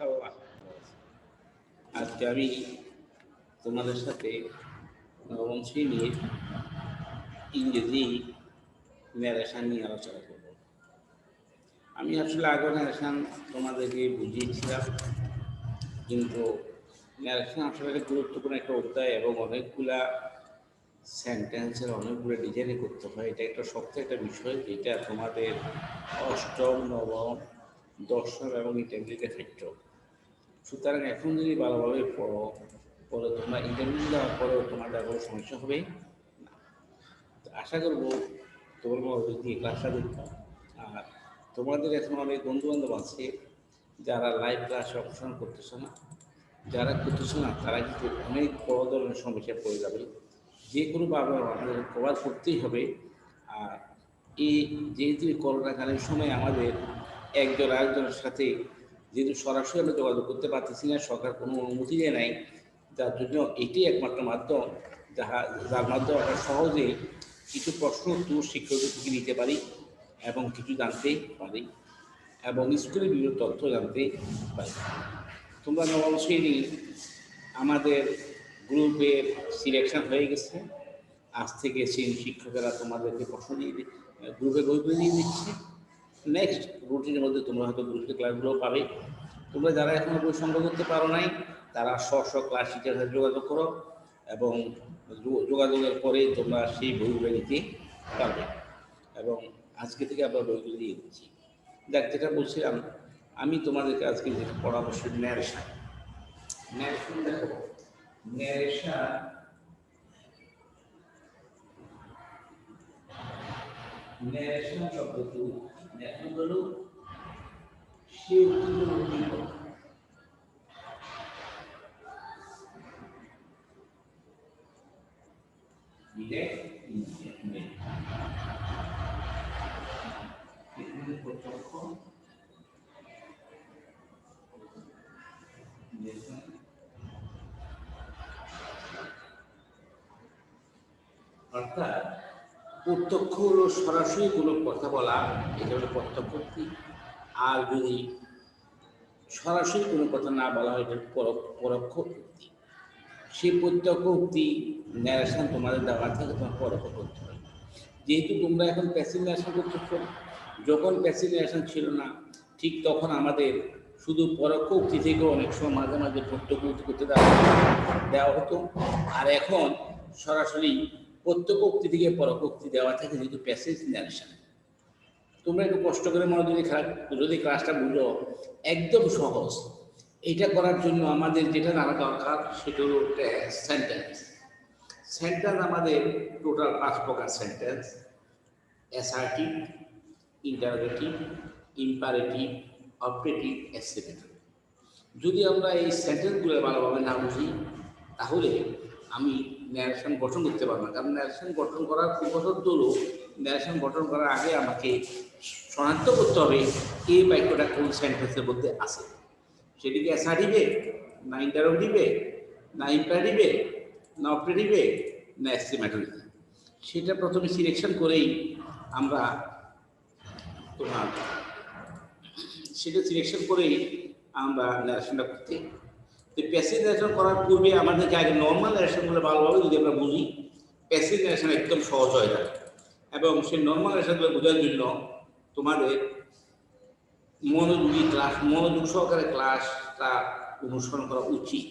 ইনশাআল্লাহ ভালো আছি। আজকে আমি তোমাদের সাথে নবম শ্রেণীর ইংরেজি ন্যারেশন নিয়ে আলোচনা করব। আমি আসলে আগে ন্যারেশন তোমাদেরকে বুঝিয়েছিলাম, কিন্তু ন্যারেশন আসলে একটা গুরুত্বপূর্ণ একটা অধ্যায় এবং অনেকগুলা সেন্টেন্সের অনেকগুলো ডিজাইনে করতে হয়। এটা একটা শক্ত একটা বিষয়, যেটা তোমাদের অষ্টম, নবম, দশম এবং ইন্টারমিডিয়েটে ফ্যাক্টর। সুতরাং এখন যদি ভালোভাবে পড়ো, পরে তোমরা ইন্টারভিউ দেওয়ার পরেও তোমাদের কোনো সমস্যা হবে না। তো আশা করবো তোমরা যদি ক্লাসটা দেখতাম। আর তোমাদের এখন অনেক বন্ধুবান্ধব আছে যারা লাইভ ক্লাসে অংশগ্রহণ করতেছে না, যারা করতেছে না তারা কিন্তু অনেক বড় ধরনের সমস্যায় পড়ে যাবে। যে কোনোভাবে আমাদের কভার করতেই হবে। আর এই যেহেতু করোনাকালীন সময় আমাদের একজন আরেকজনের সাথে যেহেতু সরাসরি আমরা যোগাযোগ করতে পারতেছি না, সরকার কোনো অনুমতি দেয় নাই, যার জন্য এটি একমাত্র মাধ্যম যার মাধ্যমে আমরা সহজে কিছু প্রশ্ন উত্তর শিক্ষকদের থেকে নিতে পারি এবং কিছু জানতে পারি এবং স্কুলের বিভিন্ন তথ্য জানতে পারি। তোমরা নবম শ্রেণী আমাদের গ্রুপের সিলেকশন হয়ে গেছে। আজ থেকে শ্রেণী শিক্ষকেরা তোমাদেরকে প্রশ্ন দিয়ে গ্রুপে বইগুলো দিয়ে দিচ্ছে। নেক্সট রুটিনের মধ্যে তোমরা হয়তো গ্রুপের ক্লাসগুলো পাবে। তোমরা যারা এখনও বই সংগ্রহ করতে পারো নাই, তারা স্ব ক্লাস টিচারের সাথে যোগাযোগ করো এবং যোগাযোগের পরে তোমরা সেই বইগুলো নিতে পারবে। এবং আজকে থেকে আমরা বইগুলো দিয়ে দিচ্ছি। দেখ, যেটা বলছিলাম, আমি তোমাদেরকে আজকে যেটা পড়াবো সেটা ন্যারেশন। ন্যারেশন দেখো, ন্যারেশন ন্যারেশন শব্দটি ন্যারেশন হলো সে উক্তিগুলো প্রত্যক্ষ অর্থাৎ প্রত্যক্ষ হলো সরাসরি কোনো কথা বলা, এটা হলো প্রত্যক্ষ উক্তি। আর যদি সরাসরি কোনো কথা না বলা হয়, এটা পরোক্ষ উক্তি। সেই প্রত্যক্ষ উক্তি ন্যারেশন তোমাদের দেওয়া থেকে তোমার পরোক্ষ করতে হয়। যেহেতু তোমরা এখন প্যাসিভ ন্যারেশন করতেছ, যখন প্যাসিভ ন্যারেশন ছিল না, ঠিক তখন আমাদের শুধু পরোক্ষ উক্তি থেকেও অনেক সময় মাঝে মাঝে প্রত্যক্ষ উক্তি করতে দেওয়া হতো। আর এখন সরাসরি প্রত্যক্ষ উক্তি থেকে পরোক্ষ উক্তি দেওয়া থাকে, যেহেতু প্যাসিভ ন্যারেশন। তোমরা একটু কষ্ট করে যদি ক্লাসটা বুঝো, একদম সহজ। এটা করার জন্য আমাদের যেটা জানা দরকার সেটা হলো সেন্টেন্স। সেন্টেন্স আমাদের টোটাল 5 প্রকার sentence: assertive, interrogative, imperative, operative, exclamatory. যদি আমরা এই সেন্টেন্সগুলো ভালোভাবে না বুঝি, তাহলে আমি ন্যারেশন গঠন করতে পারবো না। কারণ ন্যারেশন গঠন করার পূর্বশর্ত হলো, ন্যারেশন গঠন করার আগে আমাকে শনাক্ত করতে হবে এই বাক্যটা কোন সেন্টেন্সের মধ্যে আছে। সেটিকে অ্যাসার্টিভে, না ইন্টারোগেটিভে, না ইম্পারেটিভে, না অপারেটিভে, না এক্সক্লেমেটরিতে, সেটা প্রথমে সিলেকশন করেই আমরা তোমার ন্যারেশনটা করতে। তো প্যাসিভ ন্যারেশন করার পূর্বে আমাদেরকে আগে নর্মাল ন্যারেশনগুলো ভালোভাবে যদি আমরা বুঝি, প্যাসিভ ন্যারেশন একদম সহজ হয়ে যাবে। এবং সেই নর্মাল ন্যারেশনগুলো বোঝার জন্য তোমাদের মনোযোগ সহকারে ক্লাসটা অনুসরণ করা উচিত।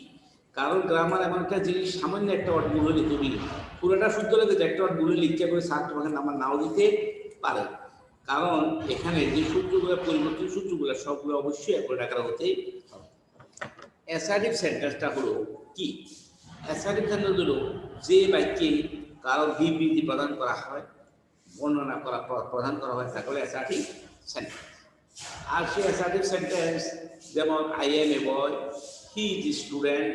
কারণ গ্রামার এমন একটা জিনিস, সামান্য একটা ওয়ার্ড ভুল হলে তুমি পুরোটা শুদ্ধ লেগেছে, একটা ওয়ার্ড ভুলে লিখতে করে স্যার তোমাকে নাম্বার নাও দিতে পারে। কারণ এখানে যে সূত্রগুলো, পরিবর্তন সূত্রগুলো, সবগুলো অবশ্যই একই আকারে হতে হবে। অ্যাসার্টিভ সেন্টেন্সটা হলো কি? অ্যাসার্টিভ সেন্টেন্স হলো যে বাক্যে কারো বিবৃতি প্রদান করা হয়, বর্ণনা প্রদান করা হয়, তাকে বলে অ্যাসার্টিভ সেন্টেন্স। আর সেই অ্যাসার্টিভ সেন্টেন্স যেমন I am a boy, he is student,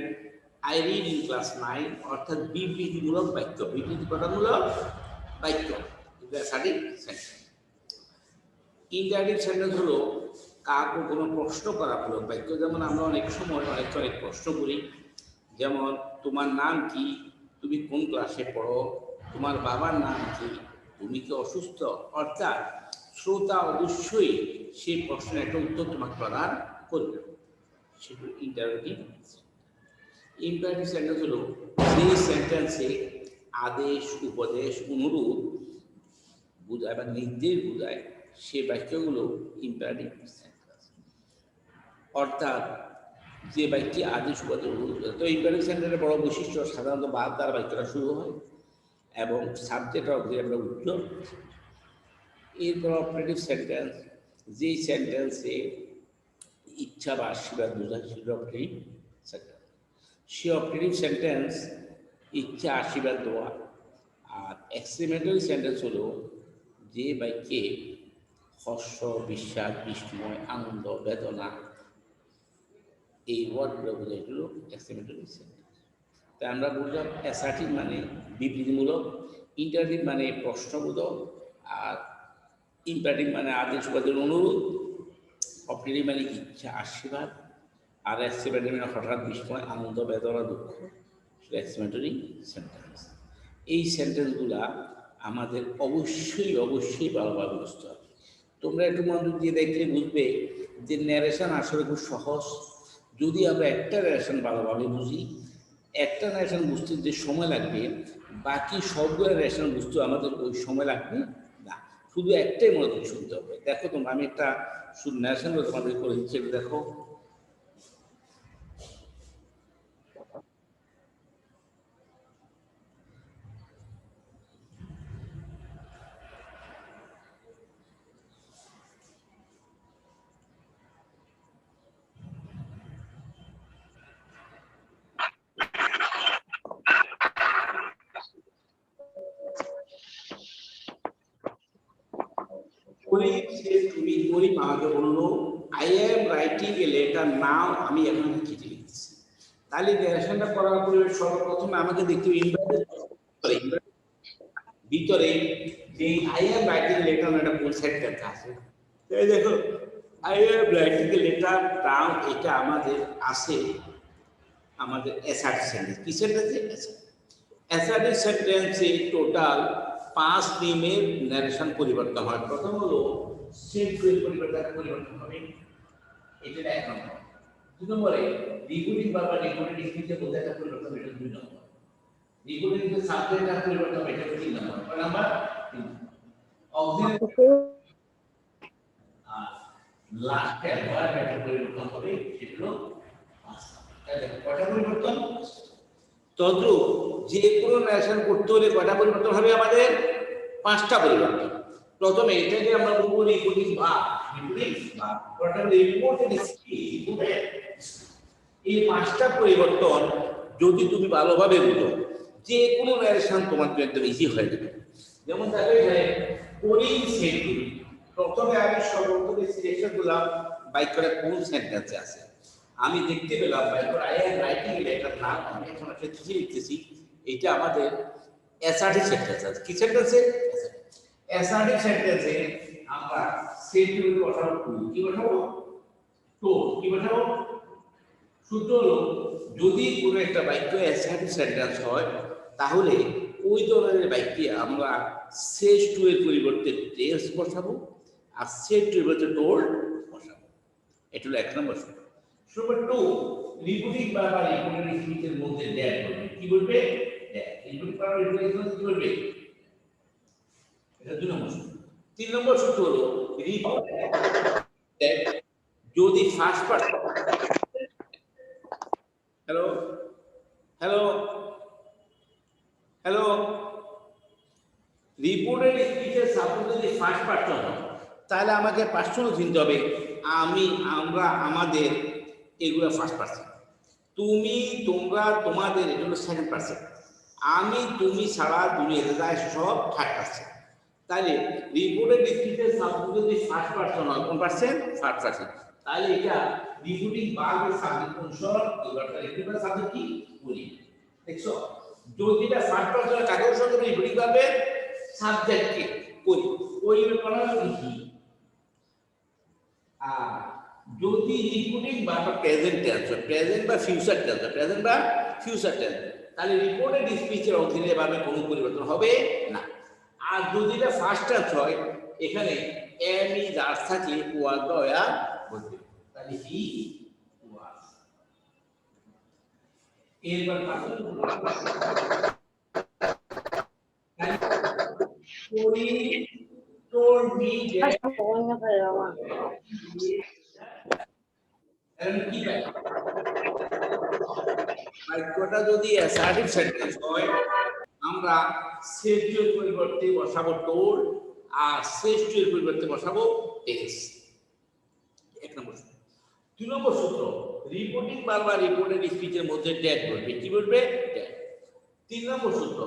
I read in class 9, অর্থাৎ বিবৃতিমূলক বাক্য, বিবৃতি প্রদানমূলক বাক্য, অ্যাসার্টিভ সেন্টেন্স। ইনডাইরেক্ট সেন্টেন্স হলো কাউকে কোনো প্রশ্ন করামূলক বাক্য। যেমন আমরা অনেক সময় অনেক প্রশ্ন করি, যেমন তোমার নাম কি, তুমি কোন ক্লাসে পড়ো, তোমার বাবার নাম কি, তুমি কি অসুস্থ। অর্থাৎ শ্রোতা অবশ্যই সেই প্রশ্নের একটা উত্তর তোমাকে প্রদান করবে। সেটা ইন্টারোগেটিভ। ইম্পারেটিভ সেন্টেন্স হলো সেই সেন্টেন্সে আদেশ, উপদেশ, অনুরোধ বোঝায় বা নির্দেশ বোঝায় সে বাক্যগুলো ইম্পারেটিভ সেন্টেন্স। অর্থাৎ যে বাক্যে আদেশ, উপদেশ, অনুরোধ। তো ইম্পারেটিভ সেন্টেন্সের বড় বৈশিষ্ট্য সাধারণত বাদ দ্বারা বাক্যটা শুরু হয় এবং সাবজেক্ট অবজেক্ট আমরা উত্তর। এরপর অপারেটিভ সেন্টেন্স, যেই সেন্টেন্সে ইচ্ছা বা আশীর্বাদ বোঝায় সেটা অপারেটিভ সেন্টেন্স। সে অপারেটিভ সেন্টেন্স ইচ্ছা আশীর্বাদ দেওয়া। আর এক্সক্লেমেটরি সেন্টেন্স হলো যে বাক্যে হর্ষ, বিশ্বাস, বিস্ময়, আনন্দ, বেদনা এই ওয়ার্ডগুলো বোঝায় হলো এক্সক্লেমেটরি সেন্টেন্স। তাই আমরা বুঝলাম অ্যাসার্টিভ মানে বিবৃতিমূলক, ইন্টারেটিভ মানে প্রশ্নবোধক, আর ইম্পারেটিভ মানে আদেশ উপাদেশ অনুরোধ, অপারেটিভ মানে ইচ্ছা আশীর্বাদ, আর এক্সক্লেমেটরি মানে হঠাৎ বিস্ময়, আনন্দ, বেদনা, দুঃখ, সেটা এক্সক্লেমেটরি সেন্টেন্স। এই সেন্টেন্সগুলা আমাদের অবশ্যই ভালোভাবে বুঝতে হবে। তোমরা একটু মনোযোগ দিয়ে দেখলে বুঝবে যে ন্যারেশন আসলে খুব সহজ। যদি আমরা একটা ন্যারেশন ভালোভাবে বুঝি, একটা ন্যারেশন বুঝতে যে সময় লাগবে, বাকি সবগুলো ন্যারেশন বুঝতে আমাদের ওই সময় লাগবে না। শুধু একটাই মনোযোগ শুনতে হবে। দেখো তোমরা, আমি একটা শুধু ন্যারেশন তোমাদের করে দিচ্ছি, দেখো। করিম আমাকে বললো, I am writing a letter now, আমি এখন চিঠি লিখছি। তাহলে ন্যারেশনটা করার পরে সর্বপ্রথমে আমাকে দেখতে ভিতরে যে আই এম রাইটিং লেটার একটা ফুল সেট লেখা আছে। এই দেখো, I am writing a letter now, এটা আমাদের আছে আমাদের অ্যাসার্টিভ সেন্টেন্স। কি সেন্টেন্স? অ্যাসার্টিভ সেন্টেন্সে টোটাল 5 নিয়মের ন্যারেশন পরিবর্তন হয়। প্রথম হলো সেন্টেন্স পরিবর্তন হবে, এটা 1 নম্বর। 2 নম্বরে রিপিটিং বা রিপিটেড স্পিচে বোঝা একটা পরিবর্তন, এটা 2 নম্বর। রিপিটিং এর সাবজেক্ট আর পরিবর্তন, এটা 3 নম্বর। কয় নাম্বার? 3। অক্সিলারি আর লাস্ট ভার্ব একটা পরিবর্তন হবে, সেটা হলো 5 নম্বর। কয়টা পরিবর্তন? তদ্রূপ যে কোনো ন্যারেশন করতে হলে কয়টা পরিবর্তন হবে আমাদের? 5টা পরিবর্তন। প্রথমে এটাকে আমরা বলবো রিপিটিং ভার্ব, প্রথমে রিপোর্টেড স্পিচ। এই 5টা পরিবর্তন যদি তুমি ভালোভাবে বুঝো, যে কোনো ন্যারেশন তোমার জন্য একদম ইজি হয়ে যাবে। যেমন দেখো এখানে করিম সেড, প্রথমে আমি সর্বপ্রথম সিলেকশন করলাম বাক্যটা কোন সেন্টেন্সে আছে। আমি দেখতে পেলাম বাক্যটা I am writing a letter now, আমি এখন একটা চিঠি লিখতেছি। এটা আমাদের অ্যাসার্টিভ সেন্টেন্স আছে। কি সেন্টেন্সে? অ্যাসার্টিভ সেন্টেন্সে আমরা সেন্টেন্স বসাবো টু। কি বসাবো? তো কি বসাবো? সূত্র হলো, যদি কোনো একটা বাক্য অ্যাসার্টিভ সেন্টেন্স হয়, তাহলে ওই ধরনের বাক্যে আমরা শেষ টু এর পরিবর্তে টেলস বসাবো, আর শেষ টু এর পরিবর্তে টোল্ড বসাবো। এটা হলো 1 নম্বর সূত্র। সূত্র 2, রিপিটিং বা রিপিটেড স্পিচের মধ্যে ড্যাশ বলবে। কি বলবে? ড্যাশ। রিপিটিং বা রিপিটেড স্পিচে কি বলবে? এটা 2 নম্বর সূত্র। 3 নম্বর সূত্র হলো, যদি first person, hello hello hello, reported স্পিচের সাবজেক্ট যদি ফার্স্ট পারসন হয়, তাহলে আমাকে পার্সনও চিনতে হবে। আমরা, আমাদের, এগুলো ফার্স্ট পারসন। তুমি, তোমরা, তোমাদের, এগুলো সেকেন্ড পারসন। আমি, তুমি ছাড়া দুনিয়াতে যায় সব থার্ড পারসন। তাহলে রিপোর্টেড স্পিচের সাবজেক্ট যদি ফার্স্ট পারসন হয়, কোন পারসন? First person. তাহলে এটা রিপিটিং ভার্বের সাবজেক্ট কোন সর, এবারটা রিপিটিং সাবজেক্ট কি? বলি। দেখছো, যদি এটা ফার্স্ট পারসন কাকে অনুসরণ করে? রিপিটিং ভার্বের সাবজেক্টকে করি, ওই ব্যাপারে লিখি। আর যদি রিপিটিং ভার্ব প্রেজেন্ট টেন্স হয়, প্রেজেন্ট বা ফিউচার টেন্স হয়, প্রেজেন্ট বা ফিউচার টেন্স, তাহলে রিপোর্টেড স্পিচের অধীনে ভাবে কোনো পরিবর্তন হবে না। আর যদি এটা ফার্স্ট টেন্স হয়, এখানে এম ইজ আর থাকলে ওয়াজ বা ওয়ার বলবে, তাহলে হি ওয়াজ। এরপর Tori told me that কি বাক্যটা যদি অ্যাসার্টিভ সেন্টেন্স হয় আমরা সেটের পরিবর্তে বসাবো টোল্ড আর শ্রেষ্ঠের পরিবর্তে বসাবো টেলস। এক নম্বর। দুই নম্বর সূত্র, রিপোর্টিং বারবার রিপোর্টেড স্পিচের মধ্যে ড্যাট বলবে। কি বলবে? ড্যাট। তিন নম্বর সূত্র,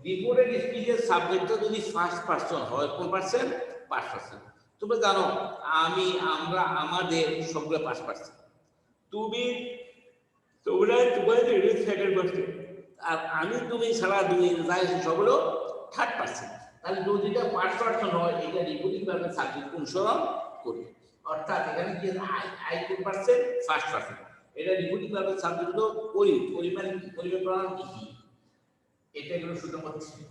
রিপোর্টেড স্পিচের সাবজেক্টটা যদি ফার্স্ট পারসন হয়, কোন পারসন? First person. তোমরা জানো আমি, আমরা, আমাদের সবগুলো ফার্স্ট পারসন। তুমি, তোমরা, তোমাদের সেকেন্ড পারসন। আর আমি, তুমি ছাড়া দুই যাই সবগুলো থার্ড পারসন। তাহলে যদি এটা ফার্স্ট পারসন হয়, এটা রিপোর্টিং বারবার সাবজেক্ট অনুসরণ করবে। অর্থাৎ এখানে কি আই কোন পারসন? First person. এটা রিপোর্টিং বারবার সাবজেক্ট হলো পরিমাণ প্রণাম কি? এটা হলো সূত্র নম্বর 3।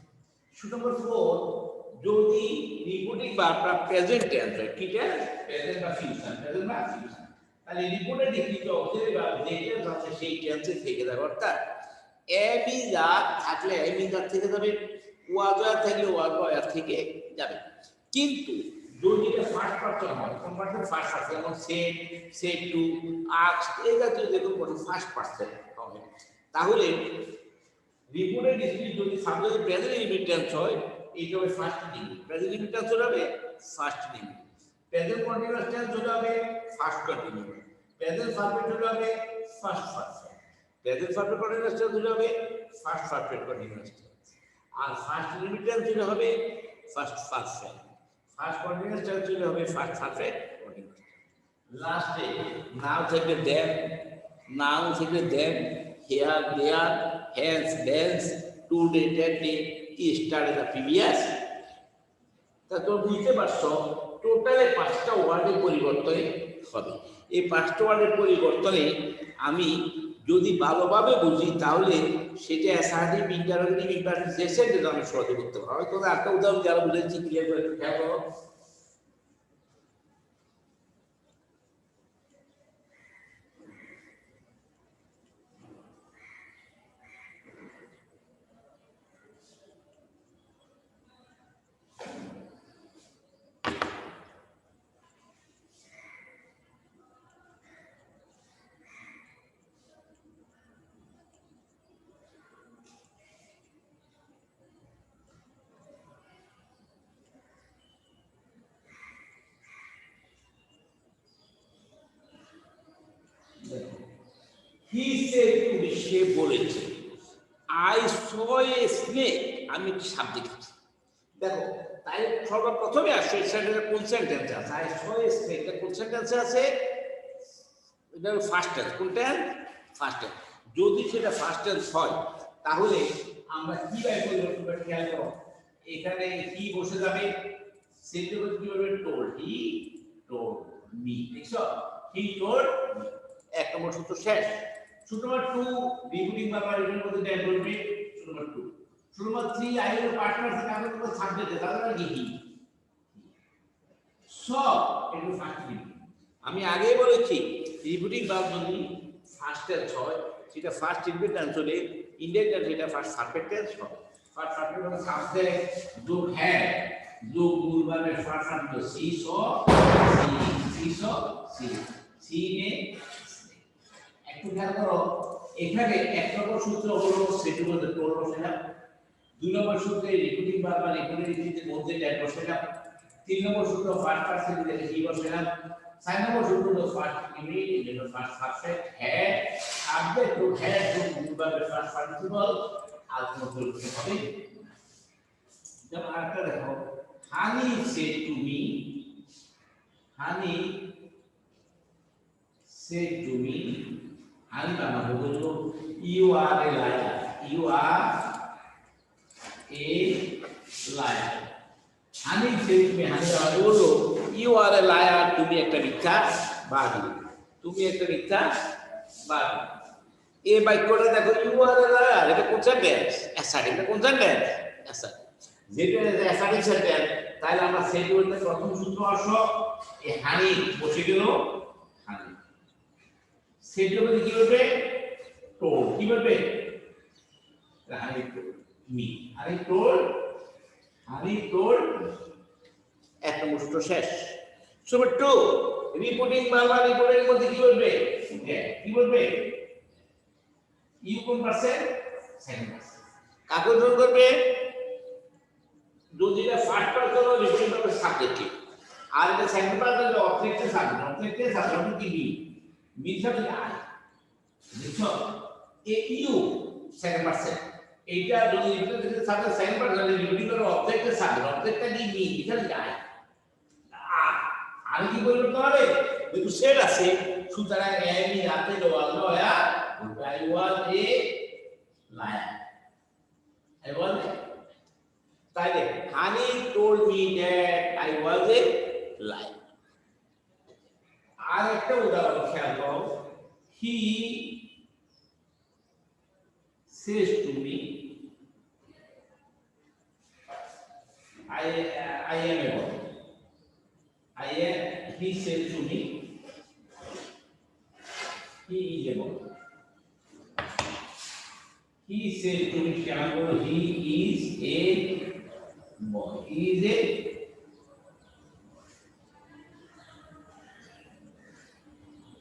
সূত্র নম্বর 4, যদি রিপোর্টিং ভার্বটা প্রেজেন্ট টেন্স হয়, কি টেন্স? প্রেজেন্ট বা ফিউচার, প্রেজেন্ট বা ফিউচার, তাহলে রিপোর্টেড লিখিত অক্সিলারি ভার্ব যে টেন্স আছে সেই টেন্সে থেকে যাবে। অর্থাৎ এবি যা থাকলে এবি যা থেকে যাবে, ওয়াজ থাকলে ওয়াজ থেকে যাবে। কিন্তু যদি এটা ফার্স্ট পারসন হয়, কোন পারসন? First person. যেমন সেড, সেড টু, আস্ক, এই জাতীয় যেগুলো বলে ফার্স্ট পারসন হবে, তাহলে রিপোর্টেড স্পিচ যদি সাবজেক্ট প্রেজেন্ট ইনডিফিনিট টেন্স হয়, এইটা হবে first degree. Present indefinite tense হবে first degree. Present continuous tense হবে ফার্স্ট কন্টিনিউয়াস। প্রেজেন্ট পারফেক্ট হবে first perfect. Present perfect continuous tense হবে ফার্স্ট পারফেক্ট কন্টিনিউয়াস টেন্স। আর ফার্স্ট ইনডিফিনিট টেন্স হবে first perfect. First continuous tense হবে first perfect continuous. লাস্টে now থেকে then, now থেকে then, here, there, hence, thence, today, that day, yesterday, the previous. তা তো বুঝতে পারছো টোটালে 5টা ওয়ার্ডের পরিবর্তনে হবে। এই 5টা ওয়ার্ডের পরিবর্তনে আমি যদি ভালোভাবে বুঝি তাহলে সেটা অ্যাসার্টিভ, ইন্টারোগেটিভ, ইম্পারেটিভ সেন্টেন্স আমি সহজে করতে পারবো। হয়তো একটা উদাহরণ যারা বুঝেছি ক্লিয়ার করে একটু খেয়াল করো। He said to me, সে বলেছে, I saw a snake, আমি একটি সাপ দেখেছি। দেখো তাই সর্বপ্রথমে আসছে সেটা কোন সেন্টেন্সে আছে? I saw a snake, এটা কোন সেন্টেন্সে আছে? এটা ফার্স্ট টেন্স। কোন টেন্স? First tense. যদি সেটা ফার্স্ট টেন্স হয় তাহলে আমরা কিভাবে পরিবর্তন করতে খেয়াল করো। এখানে কি বসে যাবে? সেন্টেন্স কি হবে? told, he told me। দেখছো? he told me। এক নম্বর সূত্র শেষ। সূত্র নম্বর 2, রিপিটিং বারবার এর মধ্যে ড্যাট বলবে। সূত্র নম্বর 2। সূত্র নম্বর 3, আই এর পার্টনার থেকে আমরা কোনো সাবজেক্ট তাহলে কি হি। সব এটা ফার্স্ট ডিগ্রি। আমি আগেই বলেছি রিপিটিং ভার্ব যদি ফার্স্ট টেন্স হয় সেটা ফার্স্ট ইনডিফিনিট টেন্স হলে ইনডিফিনিট সেটা ফার্স্ট পারফেক্ট টেন্স হবে। ফার্স্ট পারফেক্ট মানে সাবজেক্ট যোগ হ্যাড যোগ মূল ভার্বের ফার্স্ট পার্ট সি স সি স সি সি নে। একটু খেয়াল করো এখানে এক নম্বর সূত্র হলো সেটু বলতে টোল বসালাম। 2 নম্বর সূত্রে রিপিটিং ভার্ব বা রিপিটিং মধ্যে ড্যাট বসালাম। 3 নম্বর সূত্র ফার্স্ট পারসন দিয়ে হি বসালাম। 4 নম্বর সূত্র হলো ফার্স্ট ইনডিফিনিট যেটা first perfect had subject to had to মূল ভার্বের ফার্স্ট পার্টিসিপল আর কোন পরিবর্তন হবে। যেমন আরেকটা দেখো, Honey said to me, Honey said to me, Honey Bangla বললো you are a liar, you are a liar. Honey said to me, Honey Bangla বললো ইউ আর এ লায়ার, তুমি একটা মিথ্যাবাদী, তুমি একটা মিথ্যাবাদী। এই বাক্যটা দেখো ইউ আর এ লায়ার, এটা কোন সেন্টেন্স? অ্যাসার্টিভ। এটা কোন সেন্টেন্স? অ্যাসার্টিভ। যেটা অ্যাসার্টিভ সেন্টেন্স তাহলে আমরা সেড বলতে প্রথম সূত্র আসো এই হানি বসে গেল, হানি সেড বলতে কি হবে? told কি বলবে Hari told me Hari told এক নম্বর সূত্র শেষ সূত্র 2 রিপোর্টিং বারবার রিপোর্টের মধ্যে কি বলবে কি বলবে ইউ কোন পার্সেন্ট সেকেন্ড পার্সেন্ট কাকে যোগ করবে যদি এটা ফার্স্ট পার্সন হয় রিপোর্টিং বারবার সাবজেক্টিভ আর এটা সেকেন্ড পার্সন হলে অবজেক্টের সাবজেক্ট কি বি সাথে আই বুঝছো এ ইউ সেকেন্ড পার্সন এইটা যদি রিপোর্টের সাথে সেকেন্ড পার্সন হলে রিপোর্টিং বারবার অবজেক্টের সাবজেক্ট অবজেক্টটা কি বি এখানে আই আর কি পরিবর্তন হবে যেহেতু সেট আছে সুতরাং আমি রাতে দেওয়া লয়া I was a lion. I was a তাইলে Hani told me that I was a lion. আর একটা উদাহরণ খেয়াল করো he says to me I am a boy. He says to me he is a boy. He said to me, Shyambo, he is a boy. He is a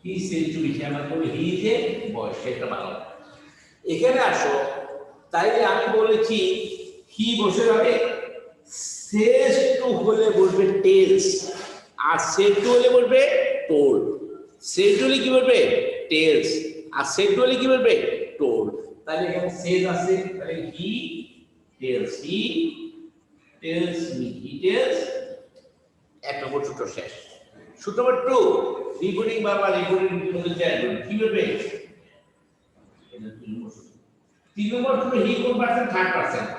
He said to me, Shyambo, he is a boy. সেটা ভালো এখানে আসো তাইলে আমি বলেছি হি বসে যাবে says to হলে বলবে tells আর said to হলে বলবে told said to হলে কি বলবে tells আর said to হলে কি বলবে told তাহলে এখানে সেজ আছে তাহলে he tells me he tells এক নম্বর সূত্র শেষ সূত্র নম্বর 2 রিপোর্টিং বারবার রিপোর্টিং মধ্যে যায় কি বলবে তিন নম্বর সূত্র হি কোন পার্সেন্ট থার্ড পার্সেন্ট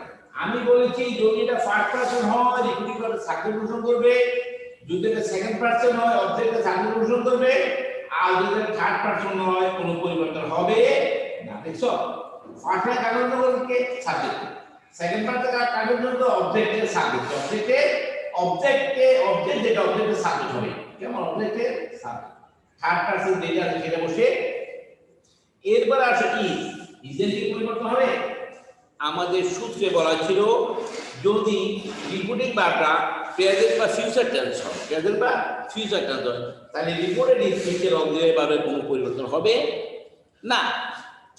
আমি বলেছি যদি এটা ফার্স্ট পার্সন হয় রিপোর্টিং বারবার সাবজেক্ট ঘোষণা করবে যদি এটা সেকেন্ড পার্সন হয় অবজেক্টে সাবজেক্ট ঘোষণা করবে আর যদি এটা থার্ড পার্সন হয় কোনো পরিবর্তন হবে না দেখছো ফার্স্ট কাগজ বলতে সাবজেক্ট সেকেন্ড পার্ট কাগজ বলতে অবজেক্টের সাবজেক্ট অবজেক্ট যেটা অবজেক্টের সাবজেক্ট হবে কেমন অবজেক্টের সাবজেক্ট থার্ড পারসন যেটা আছে সেটা বসে এরপর আসে ইজের কি পরিবর্তন হবে আমাদের সূত্রে বলা ছিল যদি রিপোর্টিং ভার্বটা প্রেজেন্ট বা ফিউচার টেন্স হয় প্রেজেন্ট বা ফিউচার টেন্স হয় তাহলে রিপোর্টেড স্পিচের অবজেক্টিভ ভাবে কোনো পরিবর্তন হবে না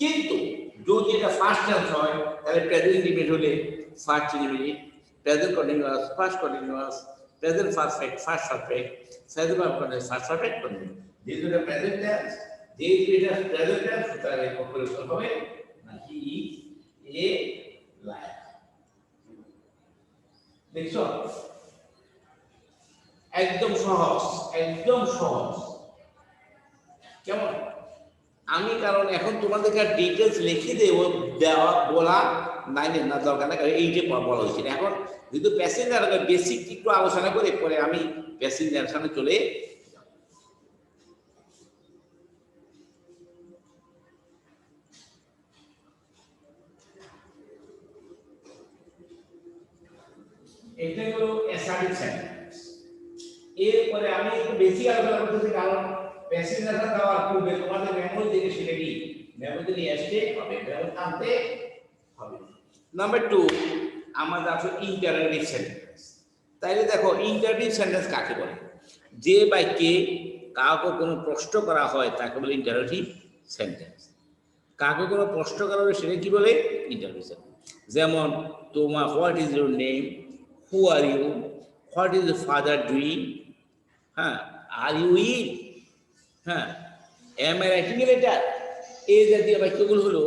কিন্তু যদি এটা ফার্স্ট টেন্স হয় তাহলে প্রেজেন্ট ইন্ডিপেন্ডেন্ট হলে first independent present continuous first continuous present perfect first perfect present perfect first perfect continuous যেহেতু এটা প্রেজেন্ট টেন্স যেহেতু এটা প্রেজেন্ট টেন্স তাহলে পরিবর্তন হবে না হি ইজ এ লায়ন দেখছো একদম সহজ কেমন আমি কারণ এখন তোমাদেরকে ডিটেইলস লিখে দেব দেওয়া বলা না দরকার না এই যে বলা হয়েছে এখন যেহেতু প্যাসেঞ্জার বেসিক একটু আলোচনা করে পরে আমি প্যাসেঞ্জার সামনে চলে এটা হলো অ্যাসার্টিভ সেন্টেন্স এরপরে আমি একটু বেশি আলোচনা করতেছি কারণ প্যাসেঞ্জার দেওয়ার পূর্বে তোমাদের মেমোরি থেকে সেটা কি মেমোরিতে নিয়ে আসতে হবে মেমোরি আনতে হবে নাম্বার 2 আমাদের আছে ইন্টারোগেটিভ সেন্টেন্স তাইলে দেখো ইন্টারোগেটিভ সেন্টেন্স কাকে বলে যে বাক্যে কাউকে কোনো প্রশ্ন করা হয় তাকে বলে ইন্টারোগেটিভ সেন্টেন্স কাউকে কোনো প্রশ্ন করা হলে সেটা কি বলে ইন্টারোগেটিভ সেন্টেন্স যেমন তোমার what is your name who are you what is your father doing হ্যাঁ আর ইউ ইট হ্যাঁ am I writing a letter এই জাতীয় বাক্যগুলো হলো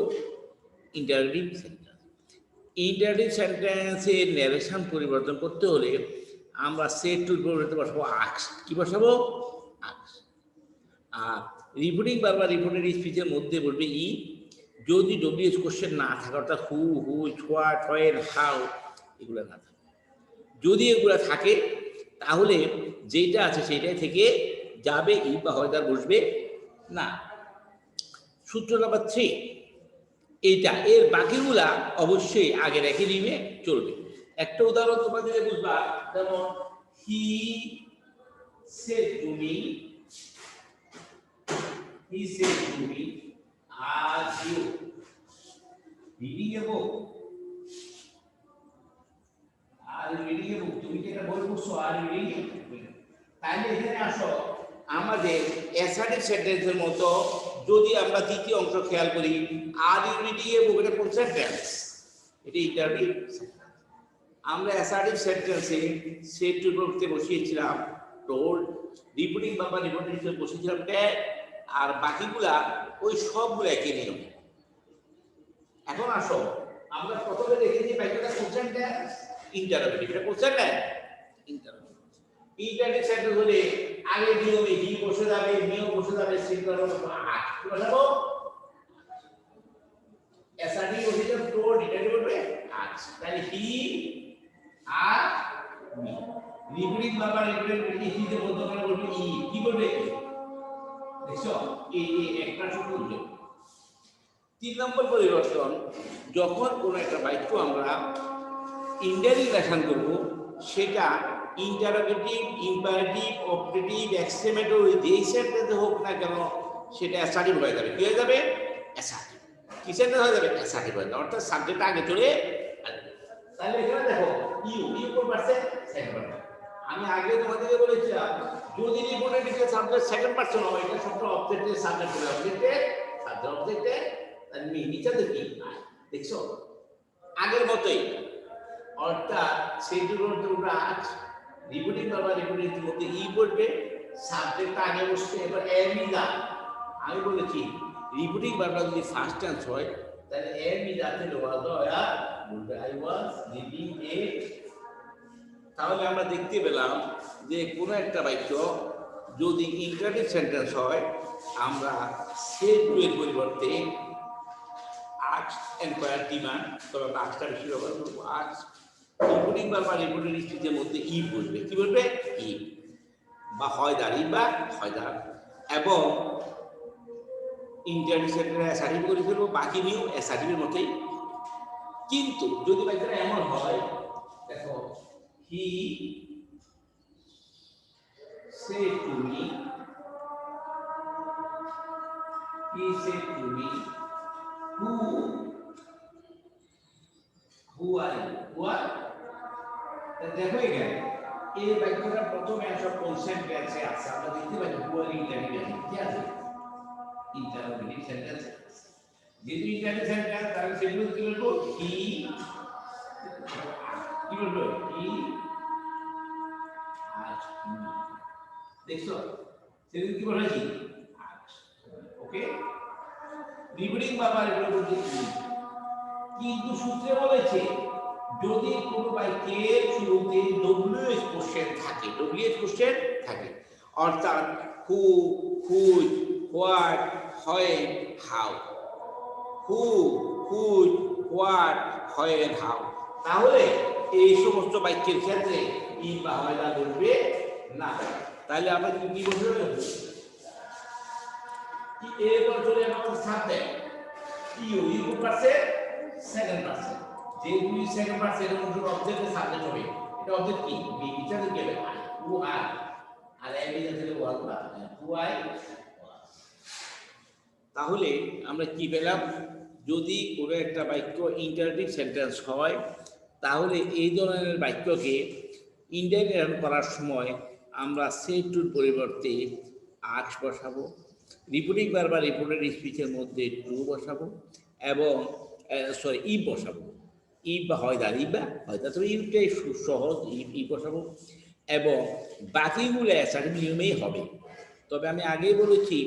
ইন্টারোগেটিভ সেন্টেন্স ইন্টারোগেটিভ সেন্টেন্সের ন্যারেশন পরিবর্তন করতে হলে আমরা সেট টু পরিবর্তন বসাবো আক্স কি বসাবো আক্স আর রিপোর্টিং বারবার রিপোর্টেড স্পিচের মধ্যে বলবে ই যদি ডব্লিউএস কোশ্চেন না থাকে অর্থাৎ হু হুইচ হোয়াট হোয়েন হাউ এগুলো না থাকে যদি এগুলো থাকে তাহলে যেটা আছে সেটাই থেকে যাবে ই বা হয়তো বসবে না সূত্র নাম্বার 3 এইটা এর বাকিগুলা অবশ্যই আগে রেখে দিবে চলবে একটা উদাহরণ তোমাদের বুঝবা যেমন he said to me are you reading a book, আর রিডিং এ বুক তুমি কি এটা বই পড়ছো আর রিডিং এ, তাহলে এখানে আসো আমাদের অ্যাসার্টিভ সেন্টেন্সের মতো যদি আমরা দ্বিতীয় অংশ খেয়াল করি, আর ইউ রিডিং এ বুক, এটা কোন সেন্টেন্স? এটা ইন্টারভিউ। আমরা অ্যাসার্টিভ সেন্টেন্সে সেটুর প্রত্যে বসিয়েছিলাম টোল্ড, রিপোর্টিং বা রিপোর্টিং বসিয়েছিলাম ড্যাড, আর বাকিগুলা ওই সবগুলো একই নিয়ম। এখন আসো আমরা প্রথমে দেখেছি বাক্যটা কোন সেন্টেন্স? ইন্টারোগেটিভ। এটা কোন সেন্টেন্স? ইন্টারোগেটিভ। ইন্টারোগেটিভ সেন্টেন্স হলে আগে নিয়মে হি বসে যাবে, নিয়ম বসে যাবে, সিঙ্গুলার হবে আট। কি বসাবো? অ্যাসার্টিভ বসিয়েছিলাম টোল্ড, এটা কি বলবে? আট। তাহলে হি আর মি। রিপোর্টিং বাবা রিপোর্টিং হিতে বলতে পারে বলবে ই। কি বলবে? দেখছো এই একটা শব্দ। 3 নম্বর পরিবর্তন, যখন কোনো একটা বাক্য আমরা ইনডাইরেক্ট লেখন করব, সেটা ইন্টারোগেটিভ, ইম্পারেটিভ, অপারেটিভ, এক্সক্লেমেটরি যেই সেন্টেন্সে হোক না কেন সেটা অ্যাসার্টিভ হয়ে যাবে। কি হয়ে যাবে? অ্যাসার্টিভ। কি সেন্টেন্স হয়ে যাবে? অ্যাসার্টিভ হয়ে যাবে, অর্থাৎ সাবজেক্ট আগে চলে আসবে। তাহলে এখানে দেখো ইউ কোন পারসন? Second person. আমি আগে তোমাদেরকে বলেছিলাম যদি রিপোর্টেড সাবজেক্ট সেকেন্ড পারসন হয়, এটা সবটা অবজেক্টের সাবজেক্ট হবে, অবজেক্টের সাবজেক্ট, অবজেক্টের তাহলে নিচেতে কি দেখছো আগের মতোই, অর্থাৎ সেইটুর মধ্যে ওটা আজ রিপোর্টিং বাবা রিপোর্টিং মধ্যে ই পড়বে, সাবজেক্ট আগে বসছে। এবার এমই দা আমি বলেছি রিপোর্টিং বাবা যদি ফার্স্ট টেন্স হয় তাহলে এমই দাতে লোয়া দয়া বলবে আই ওয়াজ রিডিং এ। তাহলে আমরা দেখতে পেলাম যে কোনো একটা বাক্য যদি ইন্টারোগেটিভ সেন্টেন্স হয়, আমরা সেট টু এর পরিবর্তে আস্ক, এনকোয়ার, ডিমান্ড, তবে আমরা আস্কটা বেশি ব্যবহার করবো। আস্ক রিপোর্টিং বা রিপোর্টিং স্পিচের মধ্যে ই বলবে। কি বলবে? ই বা হয় দাঁড়ি বা হয় দাঁড়, এবং ইন্টারভিউ সেন্টারে অ্যাসার্টিভ করে ফেলবো, বাকি নিয়েও অ্যাসার্টিভের মতোই। কিন্তু যদি বাক্যটা এমন হয়, দেখো হি said to me, he said to me, who are you? What? দেখো এখানে এই বাক্যটা প্রথমে আসা কনসেপ্ট টেন্সে আছে, আমরা দেখতে পাচ্ছি হু আর ইন্টারোগেটিভ কি আছে? Interrogative sentence. যেহেতু ইন্টারোগেটিভ সেন্টেন্স তাহলে সেগুলো কি বলবো? হি, কি বলবো? He asked me. দেখছো সেদিন কি বলেছি? ওকে, রিপিটিং বাবা এগুলো বলতে কিন্তু সূত্রে বলেছে যদি কোনো বাক্যের শুরুতে ডব্লিউএইচ কোশ্চেন থাকে, ডব্লিউএইচ কোশ্চেন থাকে, অর্থাৎ who, whose, what, when, how, who, whose, what, when, how, তাহলে এই সমস্ত বাক্যের ক্ষেত্রে ই বা হয় না বলবে না। তাহলে আমরা কি বলতে পারবো? কি এরপর চলে আমাদের সাথে ইউ পারসন সেকেন্ড পারসন, যে দুই সেকেন্ড পারসন এর মধ্যে অবজেক্টের সাবজেক্ট হবে। এটা অবজেক্ট কি? বি। বিচারে কি হবে? আই, হু আই, আর এমনি যাতে ওয়াজ বা হু আই। তাহলে আমরা কি পেলাম? যদি কোনো একটা বাক্য ইন্টারোগেটিভ সেন্টেন্স হয়, তাহলে এই ধরনের বাক্যকে ইন্টারোগেট করার সময় আমরা সেট টুর পরিবর্তে আস্ক বসাবো, রিপোর্টিং ভার্ব বা রিপোর্টেড স্পিচের মধ্যে টু বসাবো, এবং ই বসাবো। ই বা হয় দাঁড়িয়ে বা হয় তা, তবে ইউটাই সহজ, ই বসাবো, এবং বাকিগুলো অ্যাসার্টিভ নিয়মেই হবে। তবে আমি আগেই বলেছি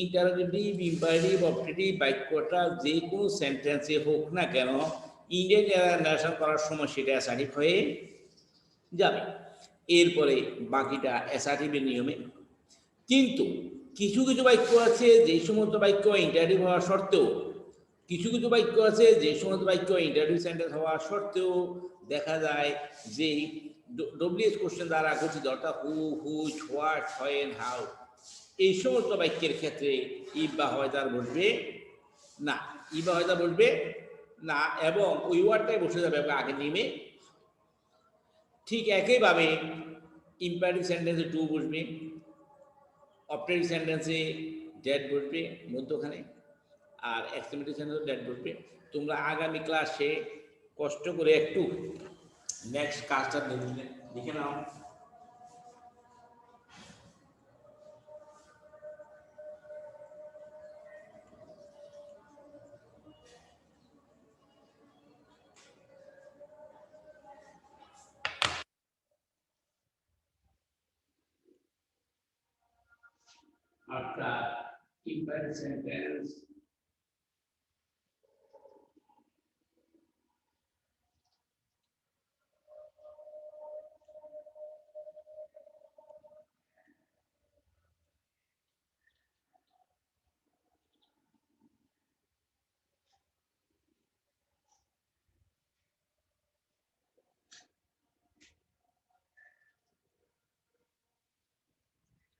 ইন্টারোগেটিভ, ইম্পারেটিভ, অপারেটিভ বাক্যটা যে কোনো সেন্টেন্সে হোক না কেন ইন্ডিয়ান করার সময় সেটা অ্যাসার্টিভ হয়ে যাবে। এরপরে বাকিটা অ্যাসার্টিভের নিয়মে। কিন্তু কিছু কিছু বাক্য আছে যে সমস্ত বাক্য ইন্টারোগেটিভ হওয়া সত্ত্বেও, কিছু কিছু বাক্য আছে যে সমস্ত বাক্য ইন্টারোগেটিভ সেন্টেন্স হওয়া সত্ত্বেও দেখা যায় যে ডব্লিউএইচ কোশ্চেন দ্বারা গঠিত, অর্থাৎ who, whose, what, when, how, এই সমস্ত বাক্যের ক্ষেত্রে ইফ বা হয়দার বসবে না, ই বা হয়দা বসবে না, এবং ওই ওয়ার্ডটাই বসে যাবে আগে নেমে। ঠিক একইভাবে ইম্পারেটিভ সেন্টেন্সে টু বসবে, অপারেটিভ সেন্টেন্সে ড্যাট বসবে মধ্যখানে, আর এক্সপেরিমেন্টেশন ডেট বলবে। তোমরা আগামী ক্লাসে কষ্ট করে একটু নেক্সট কাজটা দেখে নাও। After implied sentence,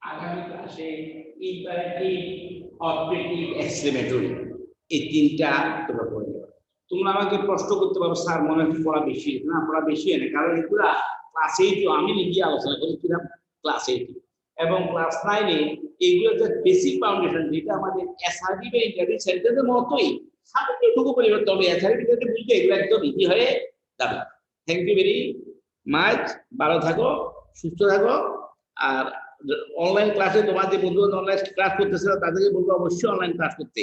আগামী ক্লাসে ইম্পারেটিভ, অবজেক্টিভ, এক্সক্লেমেটরি এই তিনটা তোমরা পড়ে যাবে। তোমরা আমাকে প্রশ্ন করতে পারো, স্যার মনে হয় পড়া বেশি না? পড়া বেশি হয় না, কারণ এগুলা ক্লাস 8 আমি নিজে আলোচনা করেছিলাম ক্লাস 8 এবং ক্লাস 9 এইগুলো যে বেসিক ফাউন্ডেশন, যেটা আমাদের এসআরবি বা ইন্টারভিউ সেন্টারের মতোই সামান্য টুকু পরিবর্তন, তবে এসআরবি ভিতরে বুঝতে এগুলো একদম ইজি হয়ে যাবে। Thank you very much. ভালো থাকো, সুস্থ থাকো। আর অনলাইন ক্লাসে তোমার যে বন্ধু অনলাইন ক্লাস করতেছে তাদেরকে বলবো অবশ্যই অনলাইন ক্লাস করতে।